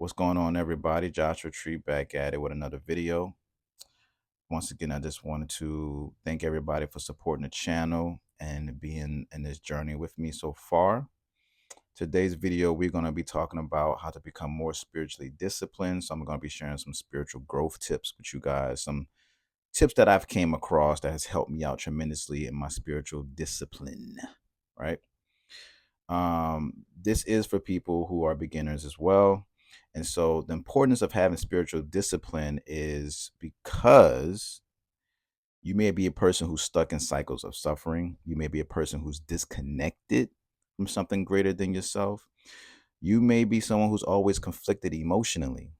What's going on, everybody? Joshua Tree back at it with another video. Once again, I just wanted to thank everybody for supporting the channel and being in this journey with me so far. Today's video, we're going to be talking about how to become more spiritually disciplined. So I'm going to be sharing some spiritual growth tips with you guys, some tips that I've came across that has helped me out tremendously in my spiritual discipline, right? This is for people who are beginners as well. And so the importance of having spiritual discipline is because you may be a person who's stuck in cycles of suffering. You may be a person who's disconnected from something greater than yourself. You may be someone who's always conflicted emotionally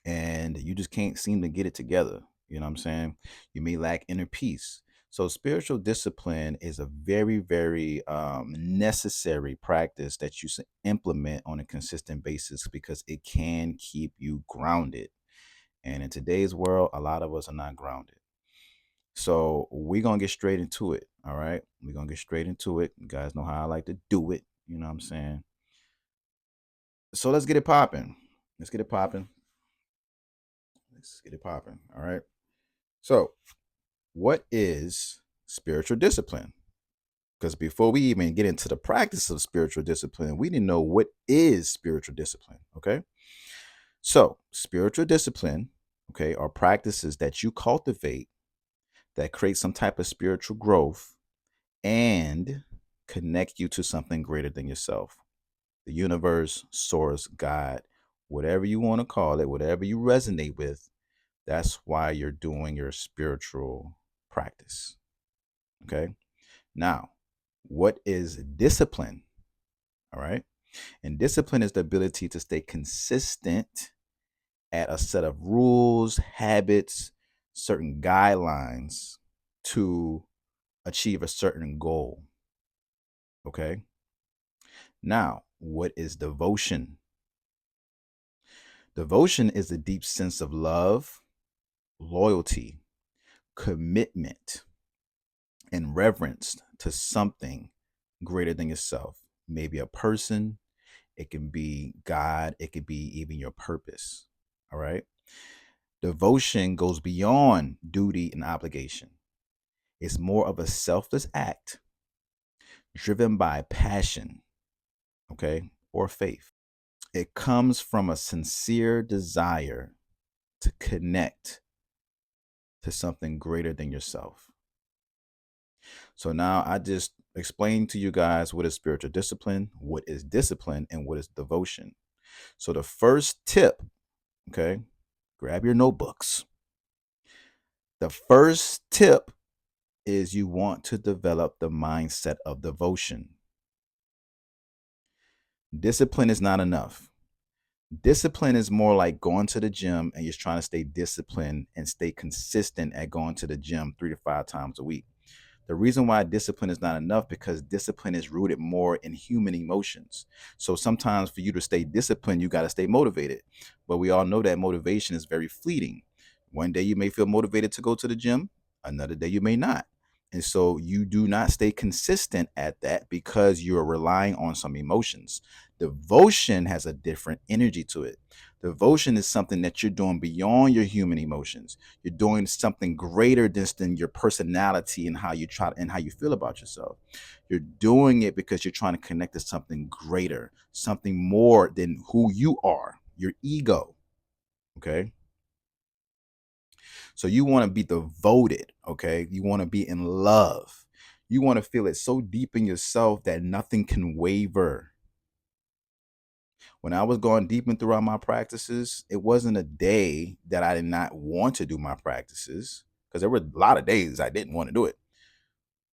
and you just can't seem to get it together. You know what I'm saying? You may lack inner peace. So, spiritual discipline is a very, very necessary practice that you should implement on a consistent basis because it can keep you grounded. And in today's world, a lot of us are not grounded. So, we're going to get straight into it. All right. We're going to get straight into it. You guys know how I like to do it. You know what I'm saying? So, let's get it popping. Let's get it popping. Let's get it popping. All right. So, what is spiritual discipline? Because before we even get into the practice of spiritual discipline, we didn't know what is spiritual discipline. Okay. So, spiritual discipline, okay, are practices that you cultivate that create some type of spiritual growth and connect you to something greater than yourself. The universe, source, God, whatever you want to call it, whatever you resonate with, that's why you're doing your spiritual practice. Okay. Now, what is discipline? All right. And discipline is the ability to stay consistent at a set of rules, habits, certain guidelines to achieve a certain goal. Okay. Now, what is devotion? Devotion is a deep sense of love, loyalty, commitment, and reverence to something greater than yourself. Maybe a person, it can be God, it could be even your purpose. All right. Devotion goes beyond duty and obligation. It's more of a selfless act driven by passion, okay, or faith. It comes from a sincere desire to connect to something greater than yourself. So now I just explained to you guys what is spiritual discipline, what is discipline, and what is devotion. So the first tip, okay, grab your notebooks. The first tip is you want to develop the mindset of devotion. Discipline is not enough. Discipline is more like going to the gym and you're trying to stay disciplined and stay consistent at going to the gym 3 to 5 times a week. The reason why discipline is not enough because discipline is rooted more in human emotions. So sometimes for you to stay disciplined, you got to stay motivated. But we all know that motivation is very fleeting. One day you may feel motivated to go to the gym, another day you may not. And so you do not stay consistent at that because you're relying on some emotions. Devotion has a different energy to it. Devotion is something that you're doing beyond your human emotions. You're doing something greater than your personality and how you try and how you feel about yourself. You're doing it because you're trying to connect to something greater, something more than who you are, your ego. Okay. So you want to be devoted, okay? You want to be in love. You want to feel it so deep in yourself that nothing can waver. When I was going deep and throughout my practices, it wasn't a day that I did not want to do my practices because there were a lot of days I didn't want to do it.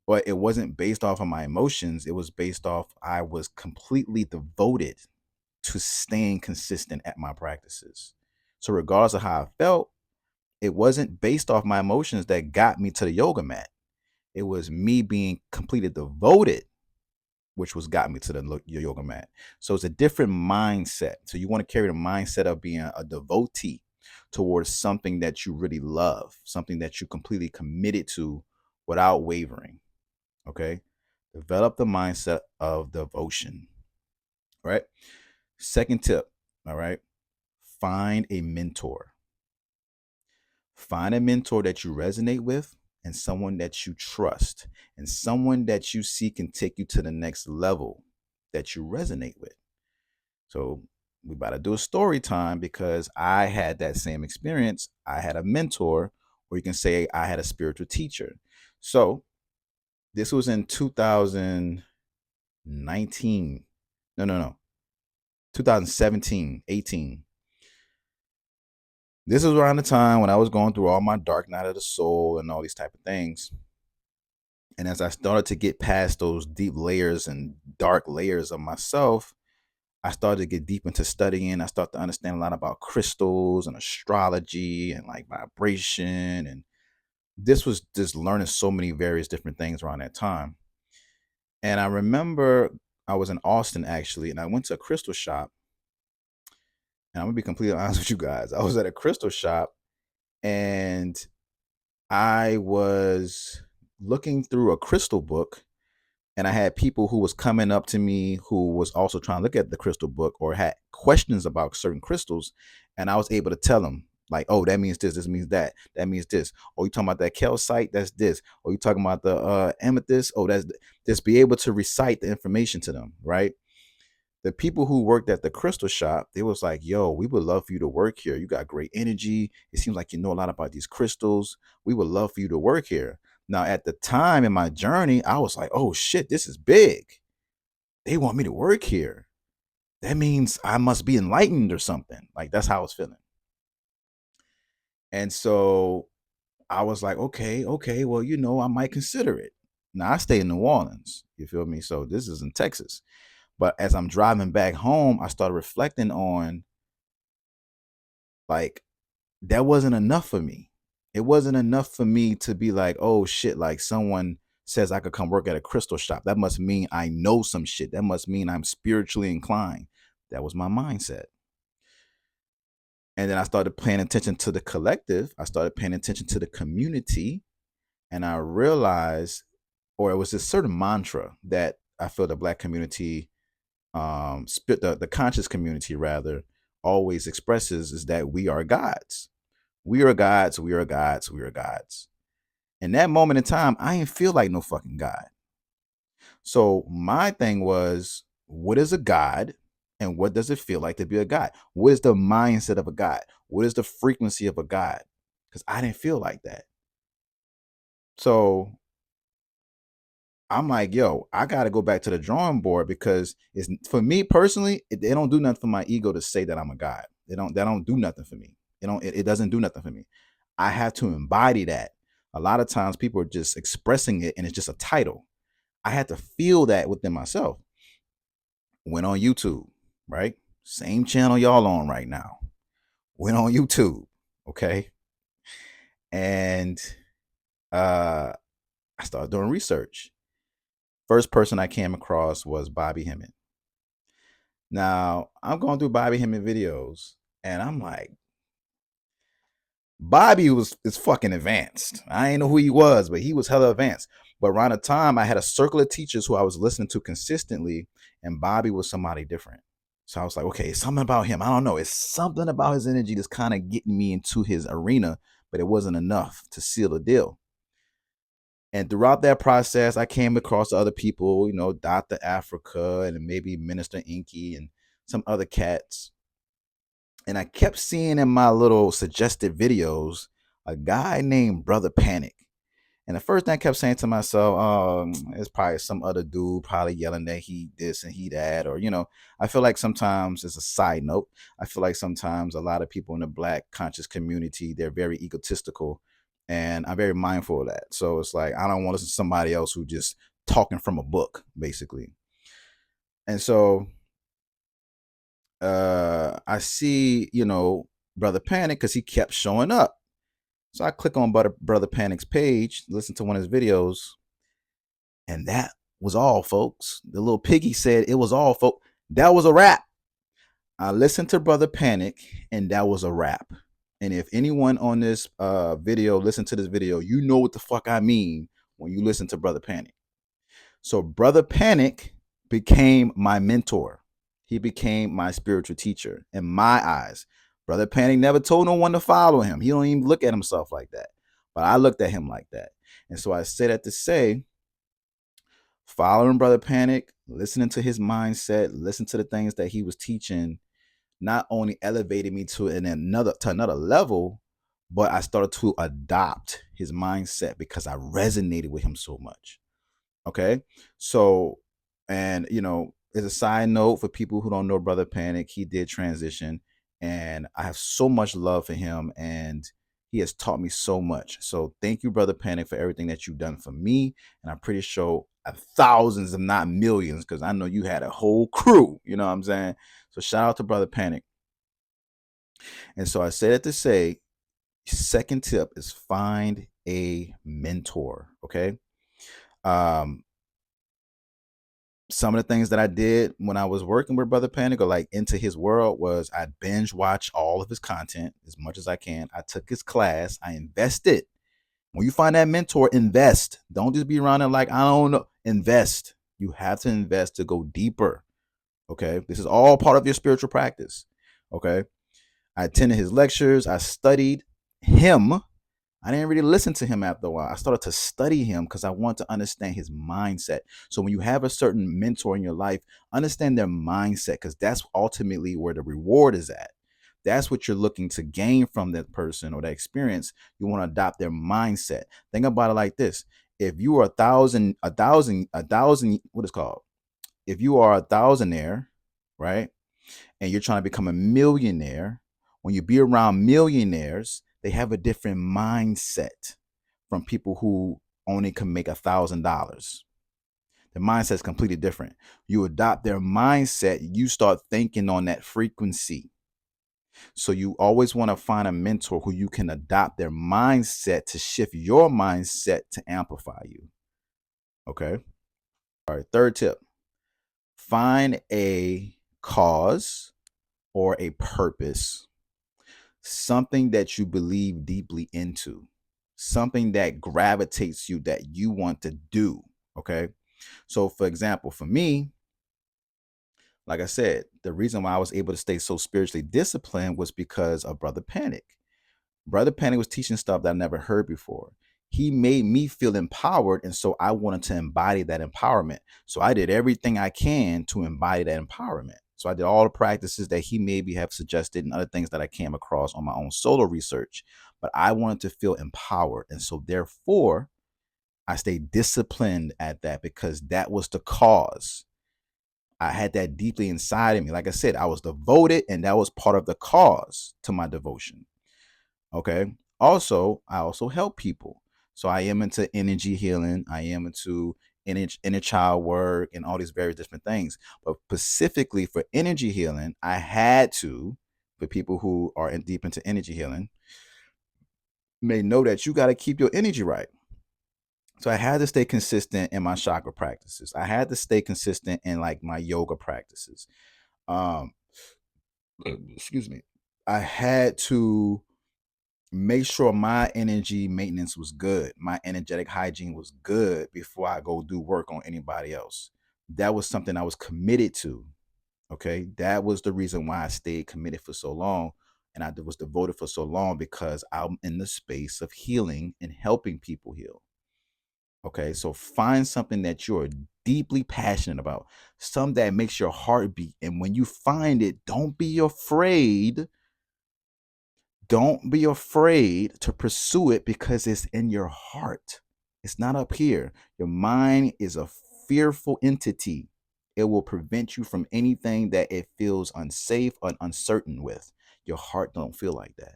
But it wasn't based off of my emotions. It was based off I was completely devoted to staying consistent at my practices. So regardless of how I felt, it wasn't based off my emotions that got me to the yoga mat. It was me being completely devoted, which was got me to the yoga mat. So it's a different mindset. So you want to carry the mindset of being a devotee towards something that you really love, something that you completely committed to without wavering. Okay. Develop the mindset of devotion. All right. Second tip. All right. find a mentor. Find a mentor that you resonate with and someone that you trust and someone that you see can take you to the next level that you resonate with. So we about to do a story time because I had that same experience. I had a mentor, or you can say I had a spiritual teacher. So this was in 2019. No. 2017, 18. This was around the time when I was going through all my dark night of the soul and all these type of things. And as I started to get past those deep layers and dark layers of myself, I started to get deep into studying. I started to understand a lot about crystals and astrology and like vibration. And this was just learning so many various different things around that time. And I remember I was in Austin actually, and I went to a crystal shop. And I'm gonna be completely honest with you guys. I was at a crystal shop and I was looking through a crystal book, and I had people who was coming up to me who was also trying to look at the crystal book or had questions about certain crystals, and I was able to tell them like, oh, that means this means that means this. Oh, you talking about that calcite? That's this. Oh, you talking about the amethyst? Oh, that's just be able to recite the information to them, right? The people who worked at the crystal shop, they was like, yo, we would love for you to work here. You got great energy. It seems like you know a lot about these crystals. We would love for you to work here. Now, at the time in my journey, I was like, oh shit, this is big. They want me to work here. That means I must be enlightened or something. Like, that's how I was feeling. And so I was like, okay, well, I might consider it. Now, I stay in New Orleans. You feel me? So this is in Texas. But as I'm driving back home, I started reflecting on like that wasn't enough for me. It wasn't enough for me to be like, oh shit, like someone says I could come work at a crystal shop. That must mean I know some shit. That must mean I'm spiritually inclined. That was my mindset. And then I started paying attention to the collective. I started paying attention to the community. And I realized, or it was this certain mantra that I feel the black community, the conscious community rather, always expresses is that we are gods. We are gods, we are gods, we are gods. In that moment in time, I didn't feel like no fucking God. So my thing was, what is a God? And what does it feel like to be a God? What is the mindset of a God? What is the frequency of a God? Because I didn't feel like that. So I'm like, yo, I got to go back to the drawing board because it's for me personally, they don't do nothing for my ego to say that I'm a God. They don't do nothing for me. It doesn't do nothing for me. I have to embody that. A lot of times people are just expressing it and it's just a title. I had to feel that within myself. Went on YouTube, right? Same channel y'all on right now. Went on YouTube, okay? And I started doing research. First person I came across was Bobby Hemmett. Now, I'm going through Bobby Hemmett videos and I'm like, Bobby is fucking advanced. I ain't know who he was, but he was hella advanced. But around the time, I had a circle of teachers who I was listening to consistently, and Bobby was somebody different. So I was like, okay, it's something about him. I don't know. It's something about his energy that's kind of getting me into his arena, but it wasn't enough to seal the deal. And throughout that process, I came across other people, Dr. Africa and maybe Minister Inky and some other cats. And I kept seeing in my little suggested videos a guy named Brother Panic. And the first thing I kept saying to myself, it's probably some other dude probably yelling that he this and he that, or I feel like sometimes it's a side note. I feel like sometimes a lot of people in the black conscious community, they're very egotistical, and I'm very mindful of that. So it's like I don't want to listen to somebody else who just talking from a book, basically. And so I see, Brother Panic because he kept showing up. So I click on Brother Panic's page, listen to one of his videos, and that was all, folks. The little piggy said it was all, folks. That was a wrap. I listened to Brother Panic, and that was a wrap. And if anyone on this video listened to this video, you know what the fuck I mean when you listen to Brother Panic. So Brother Panic became my mentor. He became my spiritual teacher in my eyes. Brother Panic never told no one to follow him. He don't even look at himself like that. But I looked at him like that. And so I said that to say, following Brother Panic, listening to his mindset, listen to the things that he was teaching, not only elevated me to another level, but I started to adopt his mindset because I resonated with him so much. Okay. So, and as a side note for people who don't know Brother Panic, he did transition, and I have so much love for him, and he has taught me so much. So thank you, Brother Panic, for everything that you've done for me. And I'm pretty sure thousands, if not millions, because I know you had a whole crew, you know what I'm saying? So shout out to Brother Panic. And so I say that to say, second tip is find a mentor. Okay. Um, some of the things that I did when I was working with Brother Panic or like into his world was I binge watch all of his content as much as I can. I took his class. I invested. When you find that mentor, invest. Don't just be around there like, I don't know. Invest. You have to invest to go deeper. Okay. This is all part of your spiritual practice. Okay. I attended his lectures. I studied him. I didn't really listen to him after a while. I started to study him because I want to understand his mindset. So when you have a certain mentor in your life, understand their mindset, because that's ultimately where the reward is at. That's what you're looking to gain from that person or that experience. You want to adopt their mindset. Think about it like this. If you are what is called? If you are a thousandaire, right? And you're trying to become a millionaire, when you be around millionaires, they have a different mindset from people who only can make $1,000. The mindset is completely different. You adopt their mindset, you start thinking on that frequency. So you always want to find a mentor who you can adopt their mindset to shift your mindset to amplify you. Okay. All right. Third tip, find a cause or a purpose, something that you believe deeply into, something that gravitates you that you want to do. Okay. So, for example, for me, like I said, the reason why I was able to stay so spiritually disciplined was because of Brother Panic. Brother Panic was teaching stuff that I never heard before. He made me feel empowered. And so I wanted to embody that empowerment. So I did everything I can to embody that empowerment. So I did all the practices that he maybe have suggested and other things that I came across on my own solo research. But I wanted to feel empowered. And so therefore, I stayed disciplined at that because that was the cause. I had that deeply inside of me. Like I said, I was devoted, and that was part of the cause to my devotion. Okay. Also, I also help people. So I am into energy healing. I am into inner child work and all these various different things. But specifically for energy healing, I had to, for people who are deep into energy healing, may know that you got to keep your energy right. So I had to stay consistent in my chakra practices. I had to stay consistent in like my yoga practices. Um, excuse me. I had to make sure my energy maintenance was good. My energetic hygiene was good before I go do work on anybody else. That was something I was committed to. Okay. That was the reason why I stayed committed for so long. And I was devoted for so long because I'm in the space of healing and helping people heal. Okay. So find something that you're deeply passionate about, something that makes your heart beat. And when you find it, don't be afraid. Don't be afraid to pursue it because it's in your heart. It's not up here. Your mind is a fearful entity. It will prevent you from anything that it feels unsafe or uncertain with. Your heart don't feel like that.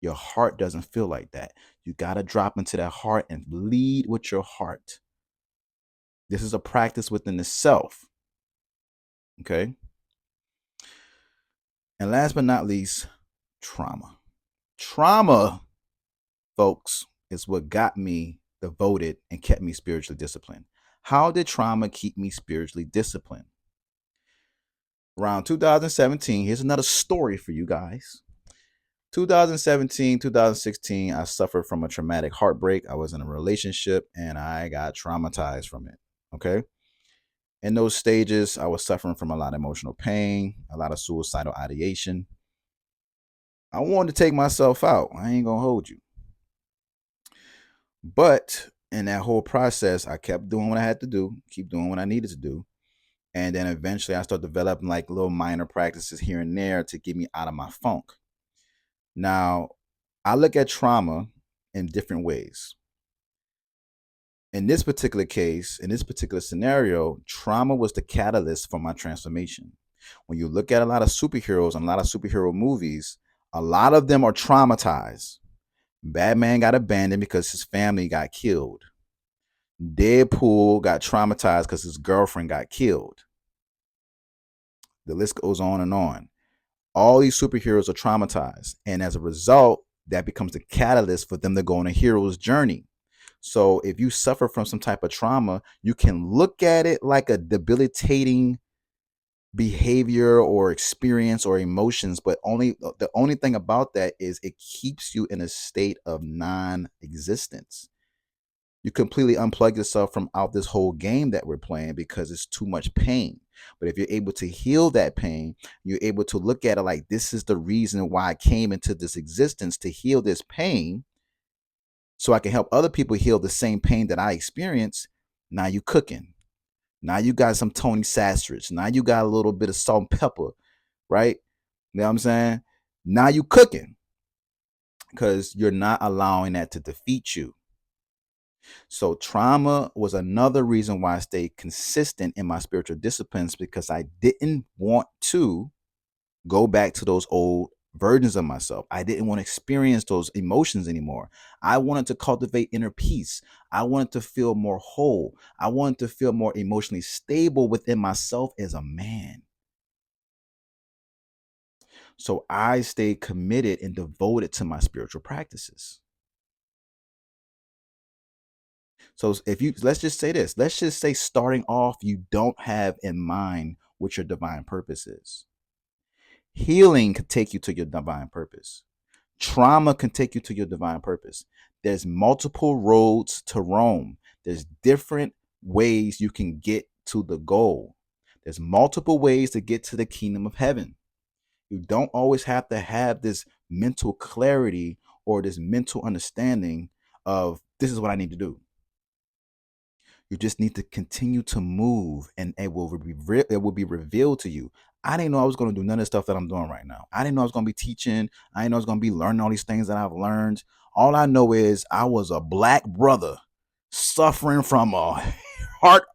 Your heart doesn't feel like that. You got to drop into that heart and lead with your heart. This is a practice within the self. Okay. And last but not least, trauma. Trauma, folks, is what got me devoted and kept me spiritually disciplined. How did trauma keep me spiritually disciplined? Around 2017, here's another story for you guys. 2017, 2016, I suffered from a traumatic heartbreak. I was in a relationship and I got traumatized from it. Okay. In those stages, I was suffering from a lot of emotional pain, a lot of suicidal ideation. I wanted to take myself out. I ain't gonna hold you. But in that whole process, I kept doing what I had to do, keep doing what I needed to do. And then eventually I started developing like little minor practices here and there to get me out of my funk. Now, I look at trauma in different ways. In this particular case, in this particular scenario, trauma was the catalyst for my transformation. When you look at a lot of superheroes and a lot of superhero movies, a lot of them are traumatized. Batman got abandoned because his family got killed. Deadpool got traumatized because his girlfriend got killed. The list goes on and on. All these superheroes are traumatized. And as a result, that becomes the catalyst for them to go on a hero's journey. So if you suffer from some type of trauma, you can look at it like a debilitating behavior or experience or emotions, but the only thing about that is it keeps you in a state of non-existence. You completely unplug yourself from out this whole game that we're playing because it's too much pain. But if you're able to heal that pain, you're able to look at it like this is the reason why I came into this existence, to heal this pain so I can help other people heal the same pain that I experience. Now you cooking. Now you got some Tony Sassrich. Now you got a little bit of salt and pepper, right? You know what I'm saying? Now you cooking because you're not allowing that to defeat you. So trauma was another reason why I stayed consistent in my spiritual disciplines, because I didn't want to go back to those old versions of myself. I didn't want to experience those emotions anymore. I wanted to cultivate inner peace. I wanted to feel more whole. I wanted to feel more emotionally stable within myself as a man. So I stayed committed and devoted to my spiritual practices. So if you, let's just say this, let's just say starting off, you don't have in mind what your divine purpose is. Healing can take you to your divine purpose. Trauma can take you to your divine purpose. There's multiple roads to Rome. There's different ways you can get to the goal. There's multiple ways to get to the kingdom of heaven. You don't always have to have this mental clarity or this mental understanding of this is what I need to do. You just need to continue to move, and it will be revealed to you. I didn't know I was going to do none of the stuff that I'm doing right now. I didn't know I was going to be teaching. I didn't know I was going to be learning all these things that I've learned. All I know is I was a black brother suffering from a heartache,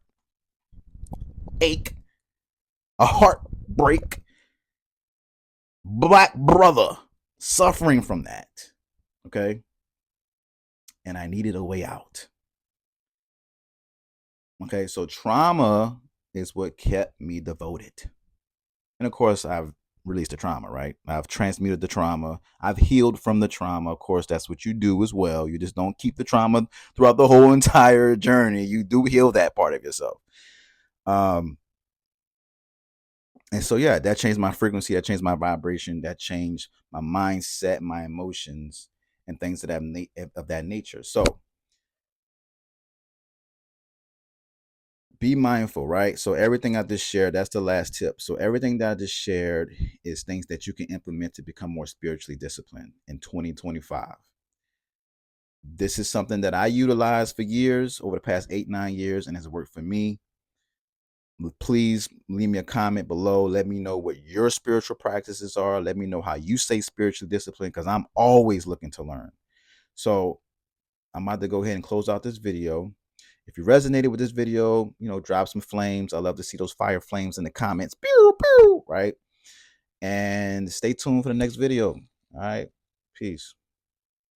a heartbreak. Black brother suffering from that. Okay. And I needed a way out. Okay. So trauma is what kept me devoted. And of course, I've released the trauma, right? I've transmuted the trauma. I've healed from the trauma. Of course, that's what you do as well. You just don't keep the trauma throughout the whole entire journey. You do heal that part of yourself. And so, yeah, that changed my frequency. That changed my vibration. That changed my mindset, my emotions, and things of that nature. So, be mindful, right? So everything I just shared, that's the last tip. So everything that I just shared is things that you can implement to become more spiritually disciplined in 2025. This is something that I utilized for years, over the past 8-9 years, and has worked for me. Please leave me a comment below. Let me know what your spiritual practices are. Let me know how you stay spiritually disciplined, because I'm always looking to learn. So I'm about to go ahead and close out this video. If you resonated with this video, drop some flames. I love to see those fire flames in the comments. Pew, pew, right? And stay tuned for the next video. All right. Peace.